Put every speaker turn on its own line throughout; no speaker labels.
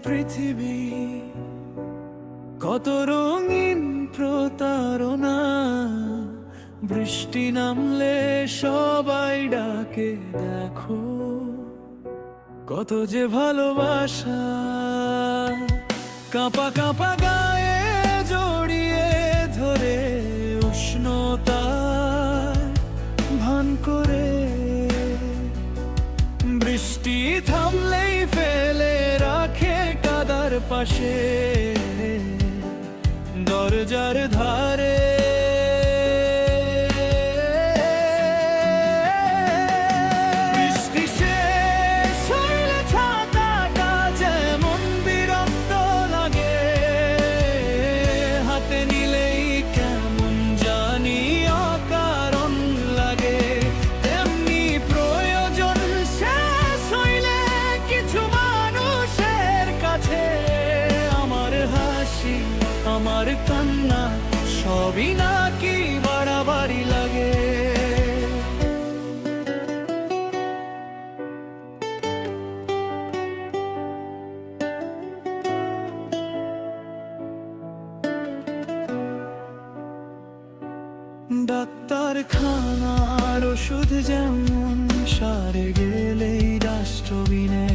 পৃথিবী, কত রঙিন প্রতারণা। বৃষ্টি নামলে সবাই ডাকে দেখো, কত যে ভালোবাসা। কাঁপা কাঁপা গায়ে জড়িয়ে ধরে উষ্ণতা ভান করে, বৃষ্টি থামলেই ফেলে রাখে কাদার পাশে দরজার ধারে। বৃষ্টি শেষ হইলে ছাতাটা যেমন বিরক্ত লাগে, হাতে নিলেই কেমন জানি অকারণ লাগে। তেমনি প্রয়োজন শেষ হইলে কিছু মানুষের কাছে আমার হাসি, আমার কান্না সবই নাকি বাড়াবাড়ি লাগে। ডাক্তারখানার ওষুধ যেমন সারে গেলেই ডাস্টবিনে,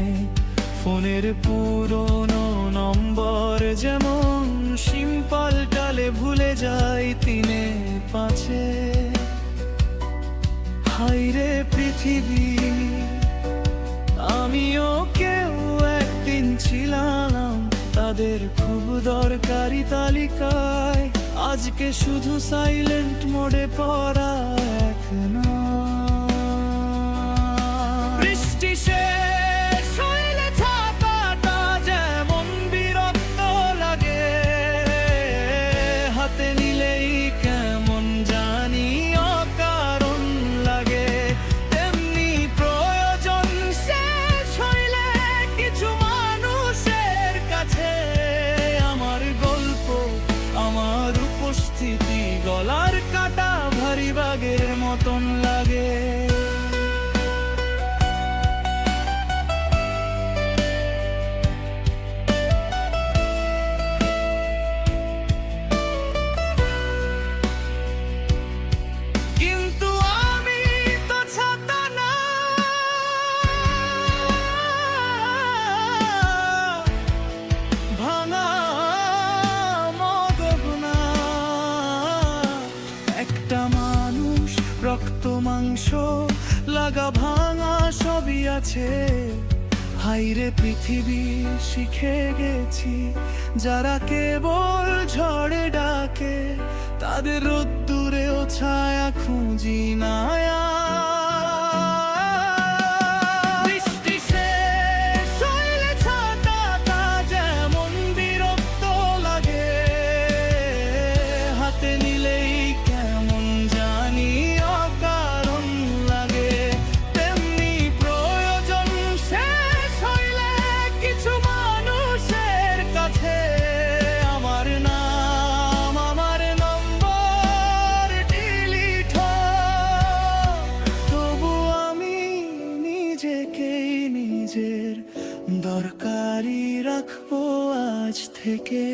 ফোনের পুরনো নম্বর যেমন সিম পাল্টালে ভুলে যায় 3-5। হায়রে পৃথিবী, আমিও কেউ একদিন ছিলাম তাদের খুব দরকারি তালিকায়। আজকে শুধু সাইলেন্ট মোডে পড়া এক নাম। বৃষ্টি শেষ হইলে ছাতাটা যেমন বিরক্ত লাগে, হাতে নিলেই কেমন জানি অকারণ লাগে। তেমনি প্রয়োজন শেষ হইলে কিছু মানুষের কাছে আমার গল্প, আমার উপস্থিতি গলার কাটা ভারী বাগের মতন লাগে। কিন্তু আমি তো ছাতা না, ভাঙা মগব না। একটা মানুষ, রক্ত মাংস লাগা ভাঙা সবই আছে। হায়রে পৃথিবী, শিখে গেছি যারা কেবল ঝড়ে ডাকে তাদের রোদ্দুরেও ছায়া খুঁজি না। বৃষ্টি শেষ হইলে ছাতাটা যেমন বিরক্ত লাগে, হাতে নিলেই কেমন জানি অকারণ লাগে। তেমনি প্রয়োজন শেষ হইলে কিছু মানুষের কাছে আমার নাম, আমার নম্বর ডিলিট হয়। তবু আমি নিজেকেই নিজের দরকারি রাখবো আজ থেকে।